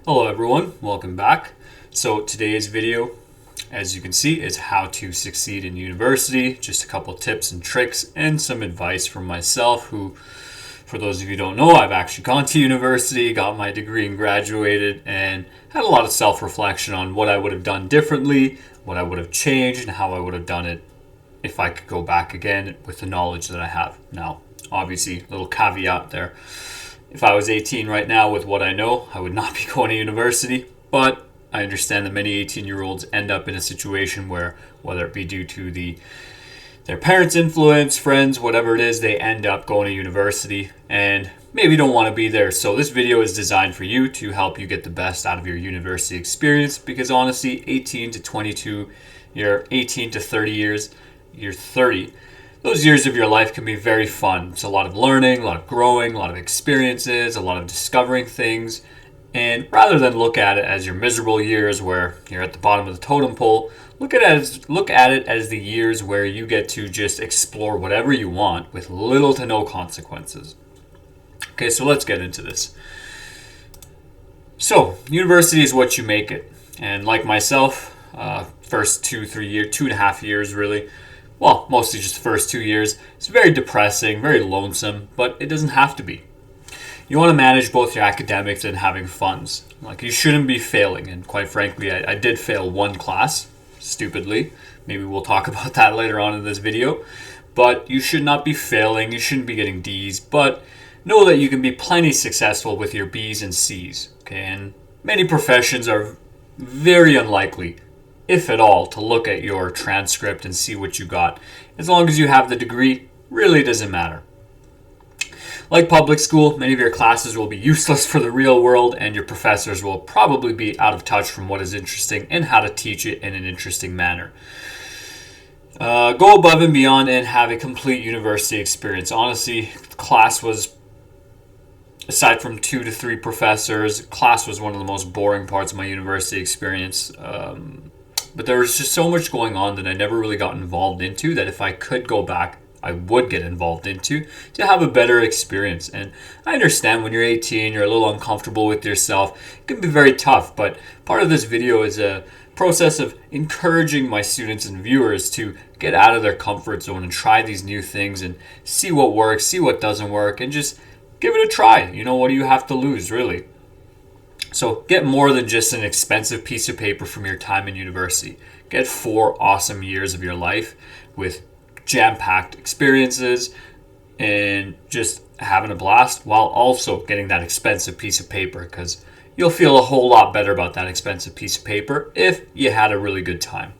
Hello everyone, welcome back. So today's video, as you can see, is how to succeed in university. Just a couple tips and tricks and some advice from myself who, for those of you who don't know, I've actually gone to university, got my degree and graduated, and had a lot of self-reflection on what I would have done differently, what I would have changed, and how I would have done it if I could go back again with the knowledge that I have. Now, obviously, a little caveat there. If I was 18 right now with what I know, I would not be going to university, but I understand that many 18-year-olds end up in a situation where, whether it be due to their parents' influence, friends, whatever it is, they end up going to university and maybe don't want to be there. So this video is designed for you to help you get the best out of your university experience, because honestly, 18 to 22, you're 18 to 30 years, you're 30. Those years of your life can be very fun. It's a lot of learning, a lot of growing, a lot of experiences, a lot of discovering things. And rather than look at it as your miserable years where you're at the bottom of the totem pole, look at it as the years where you get to just explore whatever you want with little to no consequences. Okay, so let's get into this. So, university is what you make it. And like myself, first 2.5 years really, well, mostly just the first 2 years. It's very depressing, very lonesome, but it doesn't have to be. You want to manage both your academics and having funs. Like, you shouldn't be failing, and quite frankly, I did fail one class, stupidly. Maybe we'll talk about that later on in this video. But you should not be failing, you shouldn't be getting D's, but know that you can be plenty successful with your B's and C's, okay? And many professions are very unlikely, if at all, to look at your transcript and see what you got. As long as you have the degree, really doesn't matter. Like public school, many of your classes will be useless for the real world, and your professors will probably be out of touch from what is interesting and how to teach it in an interesting manner. Go above and beyond and have a complete university experience. Honestly, class was, aside from 2 to 3 professors, class was one of the most boring parts of my university experience. But there was just so much going on that I never really got involved into, that if I could go back, I would get involved into to have a better experience. And I understand when you're 18, you're a little uncomfortable with yourself. It can be very tough, but part of this video is a process of encouraging my students and viewers to get out of their comfort zone and try these new things and see what works, see what doesn't work, and just give it a try. You know, what do you have to lose, really? So get more than just an expensive piece of paper from your time in university. Get 4 awesome years of your life with jam-packed experiences and just having a blast, while also getting that expensive piece of paper, because you'll feel a whole lot better about that expensive piece of paper if you had a really good time.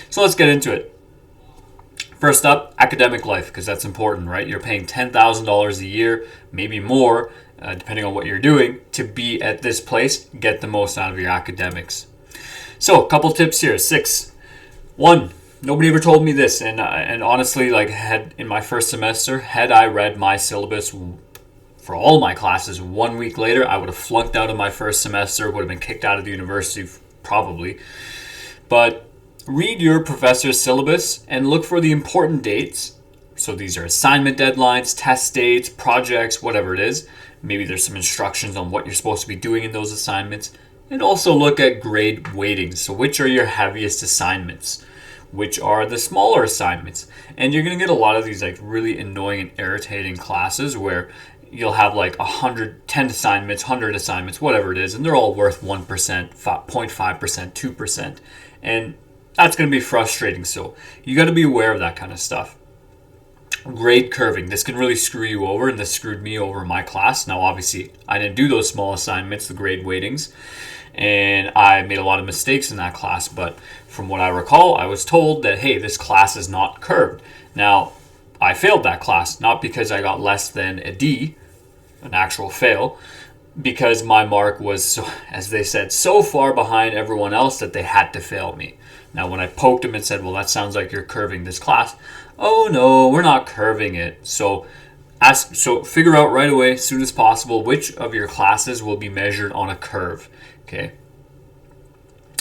So let's get into it. First up, academic life, because that's important, right? You're paying $10,000 a year, maybe more, depending on what you're doing, to be at this place. Get the most out of your academics. So, a couple tips here. 6. 1. Nobody ever told me this, and honestly, like, in my first semester, had I read my syllabus for all my classes 1 week later, I would have flunked out of my first semester, would have been kicked out of the university, probably. But read your professor's syllabus and look for the important dates. So these are assignment deadlines, test dates, projects, whatever it is. Maybe there's some instructions on what you're supposed to be doing in those assignments. And also look at grade weightings. So which are your heaviest assignments? Which are the smaller assignments? And you're going to get a lot of these like really annoying and irritating classes where you'll have like 10 assignments, 100 assignments, whatever it is, and they're all worth 1%, 0.5%, 2%. And that's going to be frustrating. So you got to be aware of that kind of stuff. Grade curving. This can really screw you over, and this screwed me over in my class. Now, obviously, I didn't do those small assignments, the grade weightings, and I made a lot of mistakes in that class. But from what I recall, I was told that, hey, this class is not curved. Now, I failed that class, not because I got less than a D, an actual fail, because my mark was, so, as they said, so far behind everyone else that they had to fail me. Now, when I poked them and said, well, that sounds like you're curving this class. Oh, no, we're not curving it. So figure out right away, as soon as possible, which of your classes will be measured on a curve, okay?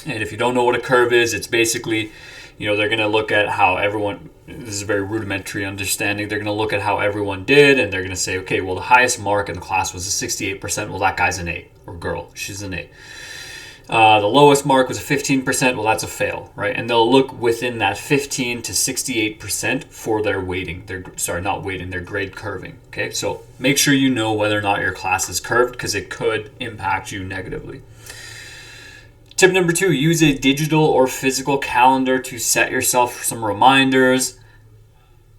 And if you don't know what a curve is, it's basically They're going to look at how everyone, this is a very rudimentary understanding, they're going to look at how everyone did, and they're going to say, okay, well, the highest mark in the class was a 68%. Well, that guy's an A, or girl, she's an A. The lowest mark was a 15%. Well, that's a fail, right? And they'll look within that 15 to 68% for their weighting. Not weighting, their grade curving. Okay, so make sure you know whether or not your class is curved, because it could impact you negatively. Tip number 2, use a digital or physical calendar to set yourself some reminders.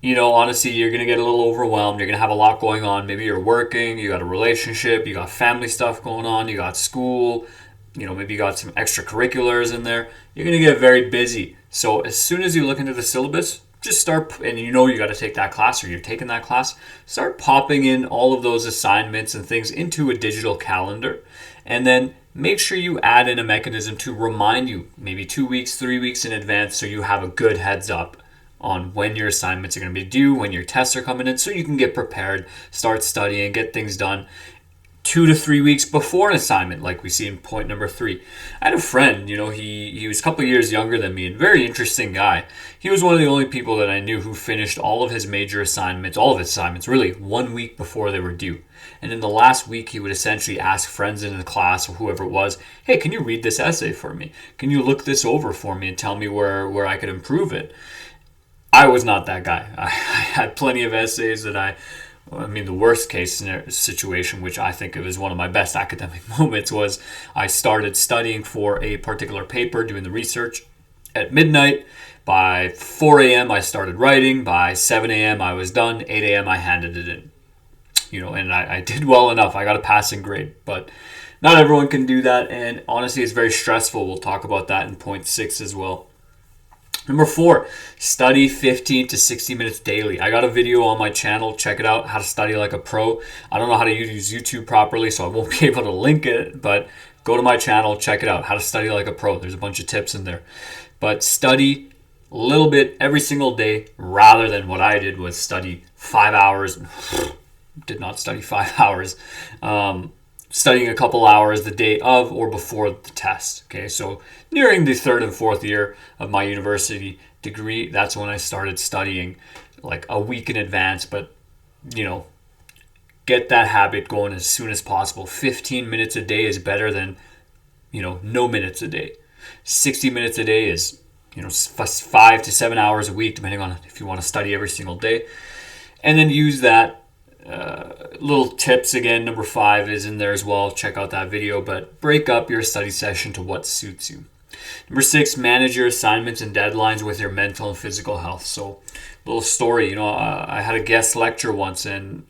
Honestly, you're going to get a little overwhelmed. You're going to have a lot going on. Maybe you're working, you got a relationship, you got family stuff going on, you got school, maybe you got some extracurriculars in there. You're going to get very busy. So as soon as you look into the syllabus, just start, and you got to take that class, or you're taking that class, start popping in all of those assignments and things into a digital calendar. And then make sure you add in a mechanism to remind you maybe 2 weeks, 3 weeks in advance, so you have a good heads up on when your assignments are going to be due, when your tests are coming in, so you can get prepared, start studying, get things done 2 to 3 weeks before an assignment, like we see in point number 3. I had a friend, he was a couple of years younger than me, and very interesting guy. He was one of the only people that I knew who finished all of his major assignments, all of his assignments, really, 1 week before they were due. And in the last week, he would essentially ask friends in the class, or whoever it was, hey, can you read this essay for me? Can you look this over for me and tell me where I could improve it? I was not that guy. I had plenty of essays that the worst case situation, which I think it was one of my best academic moments, was I started studying for a particular paper, doing the research at midnight. By 4 a.m. I started writing. By 7 a.m. I was done. 8 a.m. I handed it in. And I did well enough. I got a passing grade, but not everyone can do that. And honestly, it's very stressful. We'll talk about that in point 6 as well. Number 4, study 15 to 60 minutes daily. I got a video on my channel. Check it out, how to study like a pro. I don't know how to use YouTube properly, so I won't be able to link it, but go to my channel, check it out, how to study like a pro. There's a bunch of tips in there. But study a little bit every single day, rather than what I did was study 5 hours. Did not study 5 hours. Studying a couple hours the day of or before the test. Okay, so nearing the 3rd and 4th year of my university degree, that's when I started studying like a week in advance. But get that habit going as soon as possible. 15 minutes a day is better than no minutes a day. 60 minutes a day is 5 to 7 hours a week, depending on if you want to study every single day. And then use that. Little tips again, number 5 is in there as well. Check out that video, but break up your study session to what suits you. Number 6, manage your assignments and deadlines with your mental and physical health. So, little story, I had a guest lecture once, and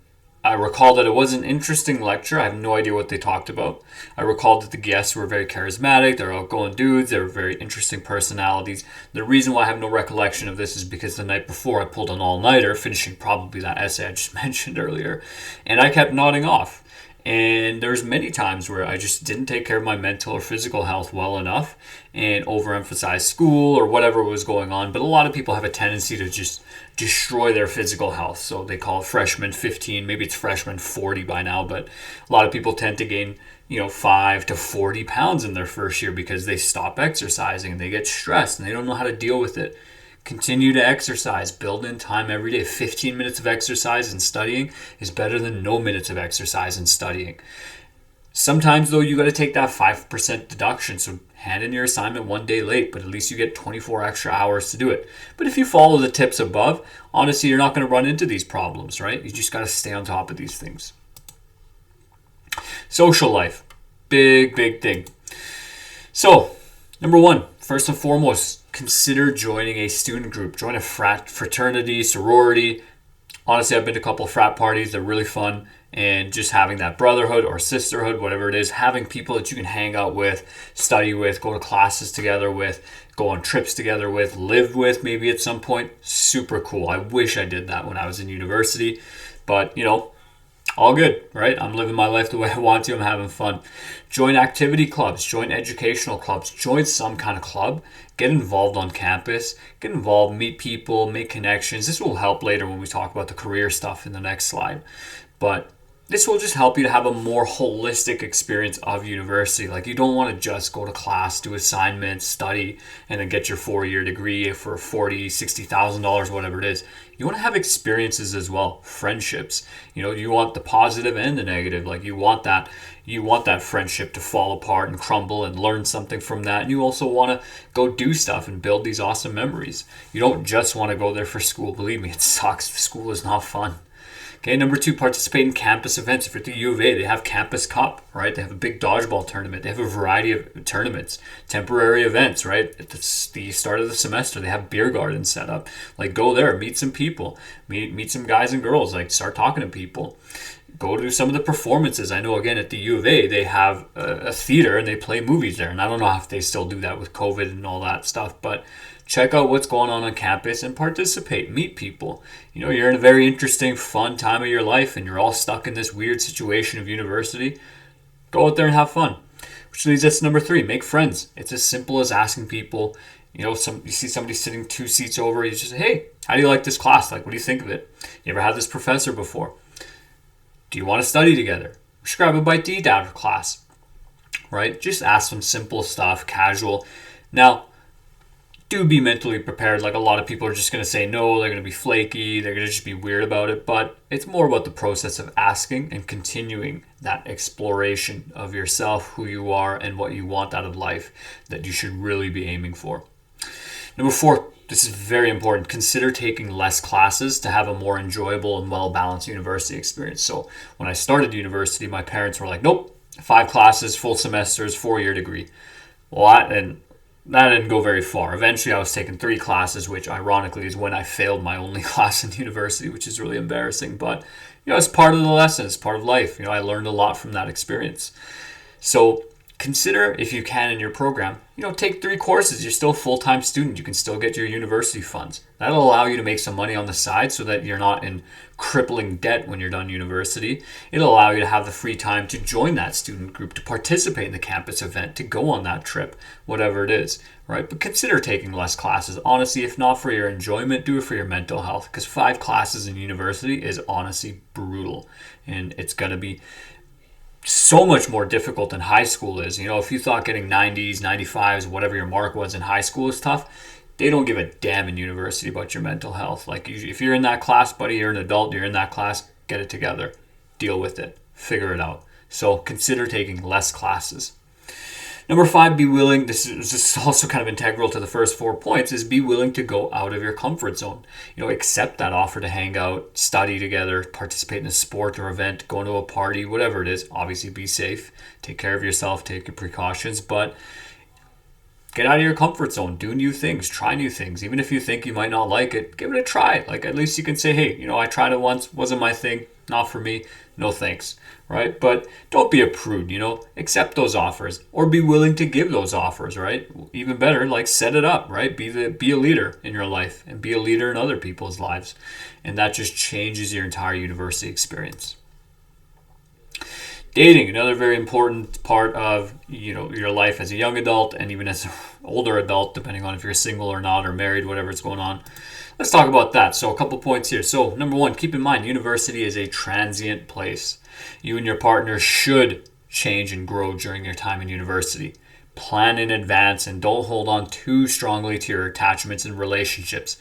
I recall that it was an interesting lecture. I have no idea what they talked about. I recall that the guests were very charismatic. They're outgoing dudes. They were very interesting personalities. The reason why I have no recollection of this is because the night before I pulled an all-nighter, finishing probably that essay I just mentioned earlier, and I kept nodding off. And there's many times where I just didn't take care of my mental or physical health well enough and overemphasize school or whatever was going on. But a lot of people have a tendency to just destroy their physical health. So they call it freshman 15, maybe it's freshman 40 by now, but a lot of people tend to gain 5 to 40 pounds in their first year because they stop exercising and they get stressed and they don't know how to deal with it. Continue to exercise. Build in time every day. 15 minutes of exercise and studying is better than no minutes of exercise and studying. Sometimes, though, you got to take that 5% deduction. So hand in your assignment 1 day late, but at least you get 24 extra hours to do it. But if you follow the tips above, honestly, you're not going to run into these problems, right? You just got to stay on top of these things. Social life. Big thing. So, number 1, first and foremost, consider joining a student group. Join a fraternity, sorority. Honestly, I've been to a couple of frat parties. They're really fun. And just having that brotherhood or sisterhood, whatever it is, having people that you can hang out with, study with, go to classes together with, go on trips together with, live with maybe at some point. Super cool. I wish I did that when I was in university. But, all good, right? I'm living my life the way I want to. I'm having fun. Join activity clubs. Join educational clubs. Join some kind of club. Get involved on campus. Get involved, meet people, make connections. This will help later when we talk about the career stuff in the next slide. But This will just help you to have a more holistic experience of university. Like, you don't want to just go to class, do assignments, study, and then get your 4-year degree for $40,000, $60,000, whatever it is. You want to have experiences as well, friendships. You want the positive and the negative. Like, you want that friendship to fall apart and crumble and learn something from that. And you also want to go do stuff and build these awesome memories. You don't just want to go there for school. Believe me, it sucks. School is not fun. Okay, number 2, participate in campus events. If you're at the U of A, they have Campus Cup, right? They have a big dodgeball tournament. They have a variety of tournaments, temporary events, right? At the start of the semester, they have beer gardens set up. Like, go there, meet some people, meet some guys and girls, like, start talking to people. Go to some of the performances. I know, again, at the U of A, they have a theater and they play movies there. And I don't know if they still do that with COVID and all that stuff, but check out what's going on campus and participate, meet people. You're in a very interesting, fun time of your life and you're all stuck in this weird situation of university. Go out there and have fun. Which leads us to number 3, make friends. It's as simple as asking people, you see somebody sitting 2 seats over, you just say, hey, how do you like this class? Like, what do you think of it? You ever had this professor before? Do you want to study together? We should grab a bite to eat after class, right? Just ask some simple stuff, casual. Now, do be mentally prepared. Like, a lot of people are just going to say no, they're going to be flaky, they're going to just be weird about it, but it's more about the process of asking and continuing that exploration of yourself, who you are, and what you want out of life that you should really be aiming for. Number 4, this is very important. Consider taking less classes to have a more enjoyable and well-balanced university experience. So when I started university, my parents were like, nope, 5 classes, full semesters, 4-year degree. Well, that didn't go very far. Eventually, I was taking 3 classes, which ironically is when I failed my only class in university, which is really embarrassing. But, it's part of the lesson. It's part of life. I learned a lot from that experience. So consider, if you can in your program, take 3 courses. You're still a full-time student. You can still get your university funds. That'll allow you to make some money on the side so that you're not in crippling debt when you're done university. It'll allow you to have the free time to join that student group, to participate in the campus event, to go on that trip, whatever it is, right? But consider taking less classes. Honestly, if not for your enjoyment, do it for your mental health, because 5 classes in university is honestly brutal, and it's going to be so much more difficult than high school is. If you thought getting 90s, 95s, whatever your mark was in high school is tough, they don't give a damn in university about your mental health. Like, if you're in that class, buddy, you're an adult, you're in that class, get it together. Deal with it. Figure it out. So consider taking less classes. Number 5, be willing, this is also kind of integral to the first 4 points, is be willing to go out of your comfort zone. Accept that offer to hang out, study together, participate in a sport or event, go to a party, whatever it is. Obviously, be safe, take care of yourself, take your precautions, but get out of your comfort zone, do new things, try new things. Even if you think you might not like it, give it a try. Like, at least you can say, hey, I tried it once, wasn't my thing, not for me, no thanks, right? But don't be a prude, accept those offers, or be willing to give those offers, right? Even better, like, set it up, right? Be a leader in your life and be a leader in other people's lives. And that just changes your entire university experience. Dating, another very important part of your life as a young adult and even as an older adult, depending on if you're single or not or married, whatever's going on. Let's talk about that. So a couple points here. So number 1, keep in mind, university is a transient place. You and your partner should change and grow during your time in university. Plan in advance and don't hold on too strongly to your attachments and relationships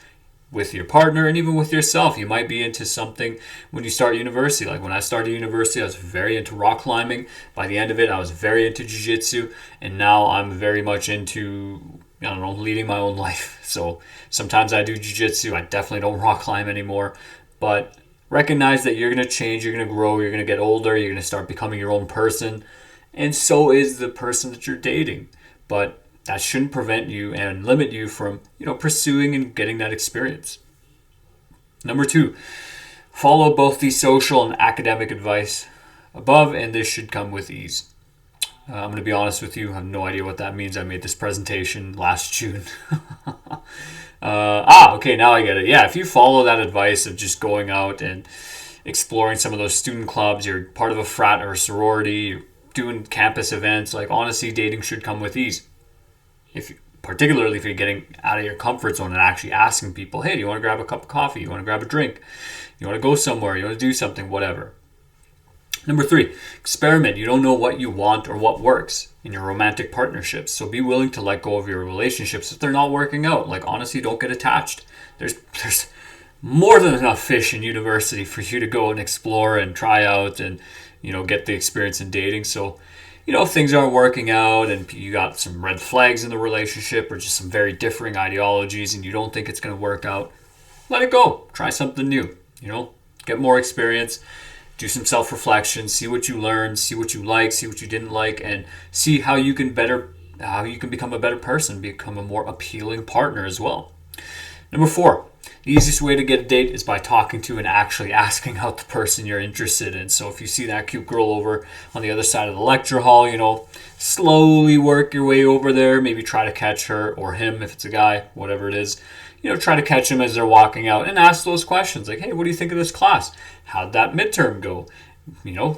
with your partner and even with yourself. You might be into something when you start university. Like, when I started university, I was very into rock climbing. By the end of it, I was very into jiu-jitsu, and now I'm very much into, leading my own life. So sometimes I do jiu-jitsu. I definitely don't rock climb anymore, but recognize that you're going to change, you're going to grow, you're going to get older, you're going to start becoming your own person, and so is the person that you're dating. But that shouldn't prevent you and limit you from, pursuing and getting that experience. Number 2, follow both the social and academic advice above, and this should come with ease. I'm going to be honest with you, I have no idea what that means. I made this presentation last June. Okay, now I get it. Yeah, if you follow that advice of just going out and exploring some of those student clubs, you're part of a frat or a sorority, you're doing campus events, like, honestly, dating should come with ease. Particularly if you're getting out of your comfort zone and actually asking people, hey, do you want to grab a cup of coffee? You want to grab a drink? You want to go somewhere? You want to do something? Whatever. Number 3, experiment. You don't know what you want or what works in your romantic partnerships. So be willing to let go of your relationships if they're not working out. Like, honestly, don't get attached. There's more than enough fish in university for you to go and explore and try out and, get the experience in dating. So, if things aren't working out and you got some red flags in the relationship or just some very differing ideologies and you don't think it's going to work out, let it go. Try something new, get more experience. Do some self-reflection, see what you learned, see what you like, see what you didn't like, and see how you can become a better person, become a more appealing partner as well. Number 4, the easiest way to get a date is by talking to and actually asking out the person you're interested in. So if you see that cute girl over on the other side of the lecture hall, slowly work your way over there, maybe try to catch her or him if it's a guy, whatever it is. Try to catch them as they're walking out and ask those questions like, hey, what do you think of this class? How'd that midterm go?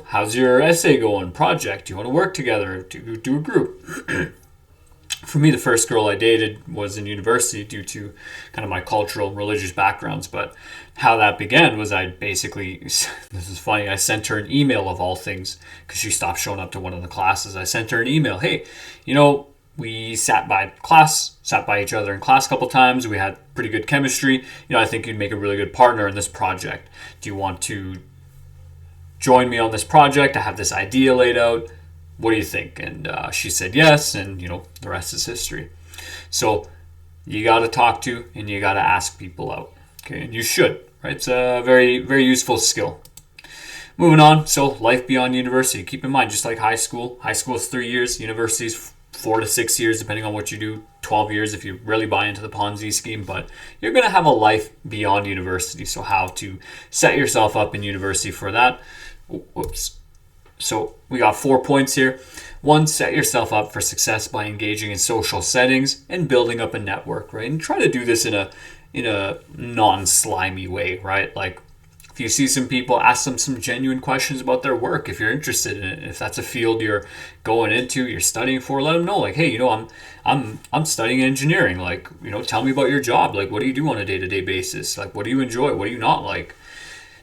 How's your essay going? Project? Do you want to work together? Do a group? For me, the first girl I dated was in university due to kind of my cultural and religious backgrounds. But how that began was this is funny, I sent her an email of all things because she stopped showing up to one of the classes. I sent her an email, hey, we sat by each other in class a couple times. We had pretty good chemistry. I think you'd make a really good partner in this project. Do you want to join me on this project? I have this idea laid out. What do you think? And she said yes, and the rest is history. So you got to talk to and you got to ask people out. Okay, and you should, right? It's a very, very useful skill. Moving on, so life beyond university. Keep in mind, just like high school is 3 years, university is 4 to 6 years, depending on what you do, 12 years if you really buy into the Ponzi scheme, but you're going to have a life beyond university. So how to set yourself up in university for that. So we got 4 points here. 1, set yourself up for success by engaging in social settings and building up a network, right? And try to do this in a non-slimy way, right? Like, if you see some people, ask them some genuine questions about their work if you're interested in it. If that's a field you're going into, you're studying for, let them know. Like, hey, I'm studying engineering. Like, tell me about your job. Like, what do you do on a day-to-day basis? Like, what do you enjoy? What do you not like?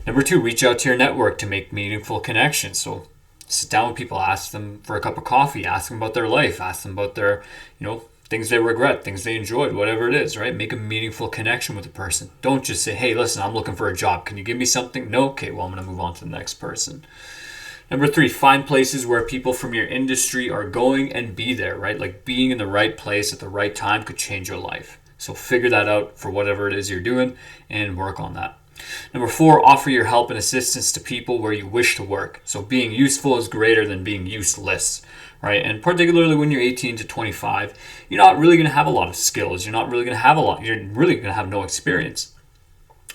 Number 2, reach out to your network to make meaningful connections. So sit down with people, ask them for a cup of coffee, ask them about their life, ask them about their, things they regret, things they enjoyed, whatever it is, right? Make a meaningful connection with the person. Don't just say, hey, listen, I'm looking for a job. Can you give me something? No? Okay, well, I'm going to move on to the next person. Number 3, find places where people from your industry are going and be there, right? Like, being in the right place at the right time could change your life. So figure that out for whatever it is you're doing and work on that. Number 4, offer your help and assistance to people where you wish to work. So being useful is greater than being useless, right? And particularly when you're 18 to 25, you're not really going to have a lot of skills. You're really going to have no experience.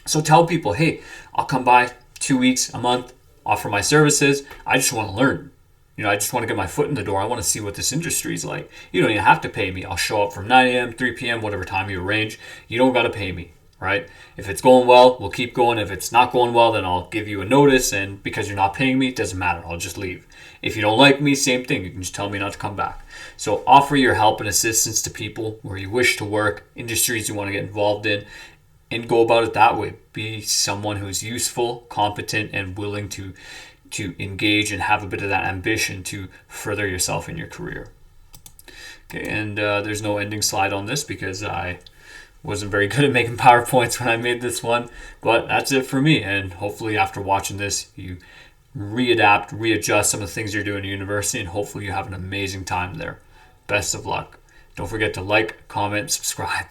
So tell people, hey, I'll come by 2 weeks, a month, offer my services. I just want to learn. I just want to get my foot in the door. I want to see what this industry is like. You don't even have to pay me. I'll show up from 9 a.m., 3 p.m., whatever time you arrange. You don't got to pay me. Right? If it's going well, we'll keep going. If it's not going well, then I'll give you a notice, and because you're not paying me, it doesn't matter. I'll just leave. If you don't like me, same thing. You can just tell me not to come back. So offer your help and assistance to people where you wish to work, industries you want to get involved in, and go about it that way. Be someone who's useful, competent, and willing to engage and have a bit of that ambition to further yourself in your career. Okay, and there's no ending slide on this because I wasn't very good at making PowerPoints when I made this one, but that's it for me. And hopefully after watching this, you readjust some of the things you're doing at university, and hopefully you have an amazing time there. Best of luck. Don't forget to like, comment, subscribe.